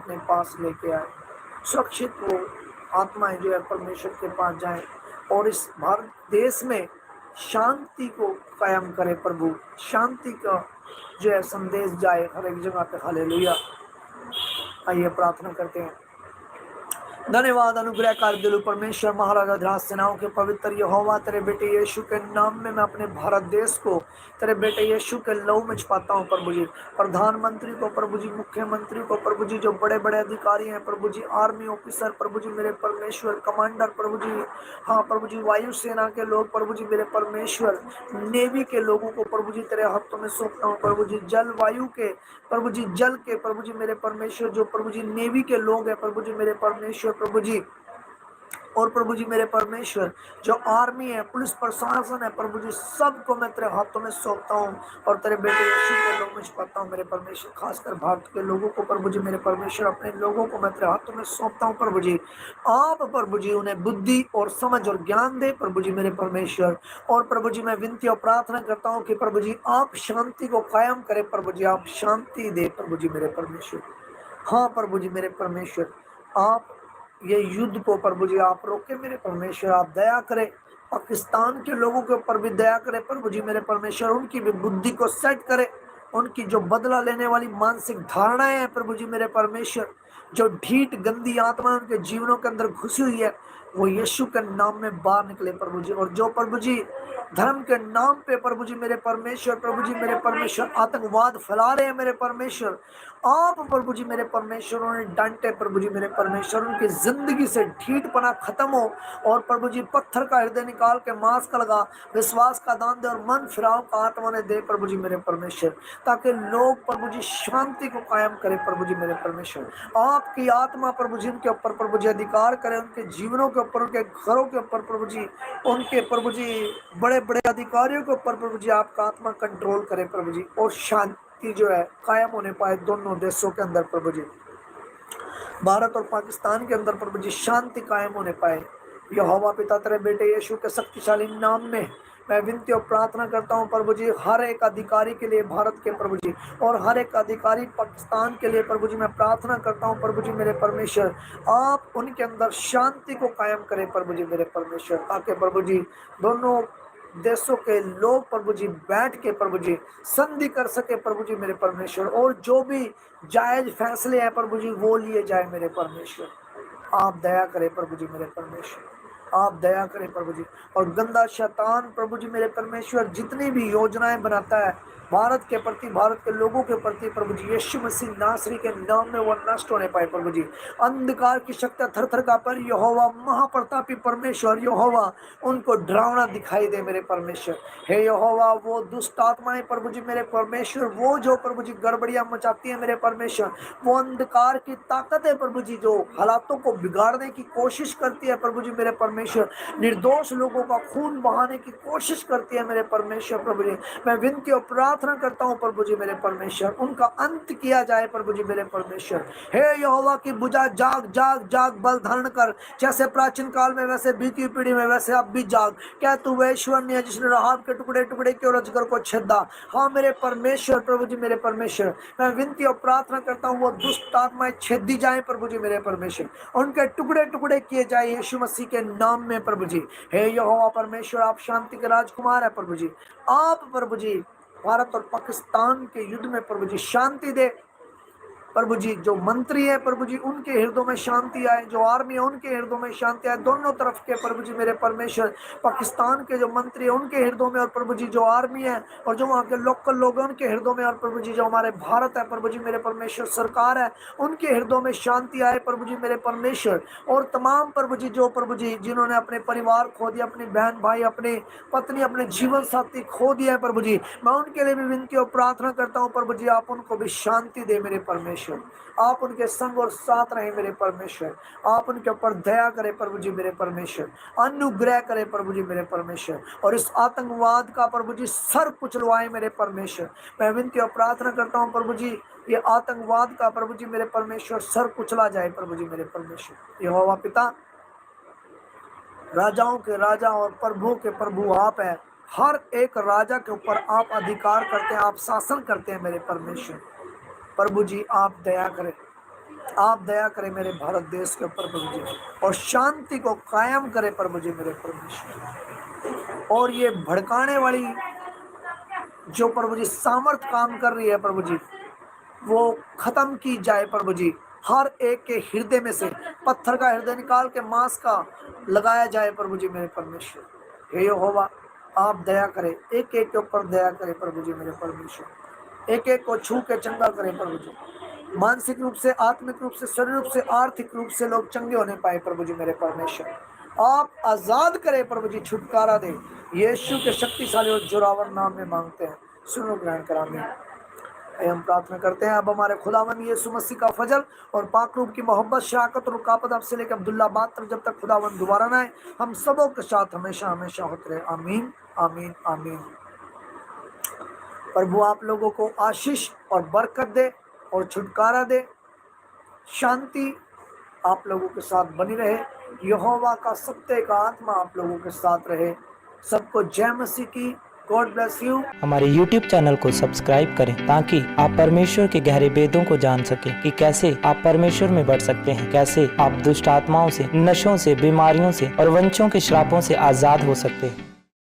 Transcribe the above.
अपने पास लेके आए, सुरक्षित वो आत्माएं जो है परमेश्वर के पास जाएं और इस भारत देश में शांति को कायम करे प्रभु, शांति का जो है संदेश जाए हर एक जगह पे। हालेलुया। आइए प्रार्थना करते हैं। धन्यवाद अनुग्रह कर दिलु परमेश्वर महाराज अधिराज सेनाओं के पवित्र यहोवा, तेरे बेटे यीशु के नाम में मैं अपने भारत देश को तेरे बेटे यीशु के लहू में छुपाता हूँ प्रभु जी। प्रधानमंत्री को प्रभु जी, मुख्यमंत्री को प्रभु जी, जो बड़े बड़े अधिकारी हैं प्रभु जी, आर्मी ऑफिसर प्रभु जी मेरे परमेश्वर, कमांडर प्रभु जी, हाँ प्रभु जी, वायुसेना के लोग प्रभु जी मेरे परमेश्वर, नेवी के लोगों को प्रभु जी तेरे हाथों में सौंपता हूँ प्रभु जी। जलवायु के प्रभु जी, जल के प्रभु जी मेरे परमेश्वर, जो प्रभु जी नेवी के लोग हैं प्रभु जी मेरे परमेश्वर प्रभु जी, और प्रभु जी मेरे परमेश्वर जो आर्मी है, पुलिस प्रशासन है प्रभु जी, सबको मैं तेरे हाथों में सौंपता हूँ और तेरे बेटे यीशु के लोग में छुपाता हूँ मेरे परमेश्वर। खासकर भारत के लोगों को प्रभु जी मेरे परमेश्वर, अपने लोगों को मैं तेरे हाथों में सौंपता हूँ प्रभु जी। आप प्रभु जी उन्हें बुद्धि और समझ और ज्ञान दे प्रभु जी मेरे परमेश्वर। और प्रभु जी मैं विनती और प्रार्थना करता हूँ कि प्रभु जी आप शांति को कायम करें प्रभु जी, आप शांति दे प्रभु जी मेरे परमेश्वर। हाँ प्रभु जी मेरे परमेश्वर, आप ये युद्ध को प्रभु जी आप रोके मेरे परमेश्वर, आप दया करें। पाकिस्तान के लोगों के ऊपर भी दया करें प्रभु जी मेरे परमेश्वर, उनकी भी बुद्धि को सेट करें। उनकी जो बदला लेने वाली मानसिक धारणाएं हैं प्रभु जी मेरे परमेश्वर, जो ढीठ गंदी आत्मा उनके जीवनों के अंदर घुसी हुई है, वो यीशु के नाम में बाहर निकले प्रभु जी। और जो प्रभु जी धर्म के नाम पे प्रभु जी मेरे परमेश्वर, प्रभु जी मेरे परमेश्वर आतंकवाद फैला रहे हैं मेरे परमेश्वर, आप प्रभु जी मेरे परमेश्वर उन्हें डांटे प्रभु जी मेरे परमेश्वर, उनकी जिंदगी से ढीठपना खत्म हो और प्रभु जी पत्थर का हृदय निकाल के मांस का लगा, विश्वास का दान दे और मन फिराव का आत्मा ने दे प्रभु जी मेरे परमेश्वर, ताकि लोग प्रभु जी शांति को कायम करें प्रभु जी मेरे परमेश्वर। आपकी आत्मा प्रभु जी उनके ऊपर प्रभु जी अधिकार करे, उनके जीवनों के ऊपर, उनके घरों के ऊपर प्रभु जी, उनके प्रभु जी बड़े बड़े अधिकारियों के ऊपर प्रभु जी आपका आत्मा कंट्रोल करे प्रभु जी, और शांति जो है कायम होने पाए दोनों देशों के अंदर प्रभु जी, भारत और पाकिस्तान के अंदर प्रभु जी शांति कायम होने पाए। यहोवा पिता तेरे बेटे यीशु के शक्तिशाली नाम में मैं विनती और प्रार्थना करता हूँ प्रभु जी, हर एक अधिकारी के लिए भारत के प्रभु जी, और हर एक अधिकारी पाकिस्तान के लिए प्रभु जी मैं प्रार्थना करता हूँ प्रभु जी मेरे परमेश्वर, आप उनके अंदर शांति को कायम करें प्रभु जी मेरे परमेश्वर, ताकि प्रभु जी दोनों देशों के लोग प्रभु जी बैठ के प्रभु जी संधि कर सके प्रभु जी मेरे परमेश्वर, और जो भी जायज फैसले हैं प्रभु जी वो लिए जाए मेरे परमेश्वर। आप दया करें प्रभु जी मेरे परमेश्वर, आप दया करें प्रभु जी। और गंदा शैतान प्रभु जी मेरे परमेश्वर जितनी भी योजनाएं बनाता है भारत के प्रति, भारत के लोगों के प्रति प्रभु जी, यीशु मसीह नासरी के नाम में वो नष्ट होने पाए प्रभु जी। अंधकार की शक्तियां थर थर का पर यहोवा महाप्रतापी परमेश्वर यहोवा उनको डरावना दिखाई दे मेरे परमेश्वर। हे यहोवा वो दुष्ट आत्माएं प्रभु जी मेरे परमेश्वर, वो जो प्रभु जी गड़बड़ियां मचाती है मेरे परमेश्वर, वो अंधकार की ताकत है प्रभु जी जो हालातों को बिगाड़ने की कोशिश करती है प्रभु जी मेरे परमेश्वर, निर्दोष लोगों का खून बहाने की कोशिश करती है मेरे परमेश्वर प्रभु जी। मैं विनती और प्रार्थना करता हूँ प्रभु जी मेरे परमेश्वर, उनका अंत किया जाए प्रभु जी मेरे परमेश्वर। हे यहोवा की बुझा जाग जाग जाग बल धारण कर, जैसे प्राचीन काल में वैसे बीती पीढ़ी में वैसे अब भी जाग। क्या तू वह ईश्वर नहीं है जिसने राहाब के टुकड़े टुकड़े के और अजगर को छेदा? हाँ मेरे परमेश्वर प्रभु जी मेरे परमेश्वर, मैं विनती और प्रार्थना करता हूँ वो दुष्ट आत्माएं छेदी जाए प्रभु जी मेरे परमेश्वर, उनके टुकड़े टुकड़े किए जाए यीशु मसीह के नाम में प्रभु जी। हे यहोवा परमेश्वर आप शांति के राजकुमार है प्रभु जी, आप प्रभु जी भारत और पाकिस्तान के युद्ध में प्रभु जी शांति दे प्रभु जी। जो मंत्री है प्रभु जी उनके हृदय में शांति आए, जो आर्मी है उनके हृदय में शांति आए, दोनों तरफ के प्रभु जी मेरे परमेश्वर, पाकिस्तान के जो मंत्री है उनके हृदय में, और प्रभु जी जो आर्मी है और जो वहाँ के लोकल लोग हैं उनके हृदय में, और प्रभु जी जो हमारे भारत है प्रभु जी मेरे परमेश्वर सरकार है उनके हृदय में शांति आए प्रभु जी मेरे परमेश्वर। और तमाम प्रभु जी जो प्रभु जी जिन्होंने अपने परिवार खो दिया, अपनी बहन भाई, अपनी पत्नी, अपने जीवन साथी खो दिया है प्रभु जी, मैं उनके लिए भी विनती और प्रार्थना करता हूँ प्रभु जी आप उनको भी शांति दे मेरे परमेश्वर, आप उनके संग और साथ रहे मेरे परमेश्वर, आप उनके ऊपर दया करें प्रभु जी मेरे परमेश्वर, अनुग्रह करें प्रभु जी मेरे परमेश्वर, और इस आतंकवाद का प्रभु जी सर कुचलवाए मेरे परमेश्वर। मैं विनती और प्रार्थना करता हूँ प्रभु जी ये आतंकवाद का प्रभु जी मेरे परमेश्वर सर कुचला जाए प्रभु जी मेरे परमेश्वर। यहोवा पिता राजाओं के राजा और प्रभुओं के प्रभु आप है, हर एक राजा के ऊपर आप अधिकार करते हैं, आप शासन करते हैं मेरे परमेश्वर। प्रभु जी आप दया करें, आप दया करें मेरे भारत देश के ऊपर प्रभु जी, और शांति को कायम करें प्रभु जी मेरे परमेश्वर। और ये भड़काने वाली जो प्रभु जी सामर्थ काम कर रही है प्रभु जी, वो खत्म की जाए प्रभु जी। हर एक के हृदय में से पत्थर का हृदय निकाल के मांस का लगाया जाए प्रभु जी मेरे परमेश्वर। हे यहोवा, आप दया करें, एक एक के ऊपर दया करें प्रभु जी मेरे परमेश्वर। एक एक को छू के चंगा करें प्रभु जी। मानसिक रूप से, आत्मिक रूप से, शरीर रूप से, आर्थिक रूप से लोग चंगे होने पाए प्रभु जी मेरे परमेश्वर। आप आजाद करें प्रभु जी, छुटकारा दे। यीशु के शक्तिशाली और जोरावर नाम में मांगते हैं, सुनो ग्रहण करामे। हम प्रार्थना करते हैं अब हमारे खुदावन यीशु मसीह का फजल और पाक रूप की मोहब्बत, शराकत और रुकावत आपसे लेकर अब्दुल्ला बात तक, जब तक खुदावन दोबारा ना आए, हम सबों के साथ हमेशा हमेशा होते रहे। आमीन आमीन आमीन। प्रभु आप लोगों को आशीष और बरकत दे और छुटकारा दे। शांति आप लोगों के साथ बनी रहे। यहोवा का सत्य का आत्मा आप लोगों के साथ रहे। सबको जय मसीह की। God bless you. हमारे YouTube चैनल को सब्सक्राइब करें ताकि आप परमेश्वर के गहरे वेदों को जान सकें कि कैसे आप परमेश्वर में बढ़ सकते हैं, कैसे आप दुष्ट आत्माओं से, नशों से, बीमारियों से और वंशों के श्रापों से आजाद हो सकते हैं।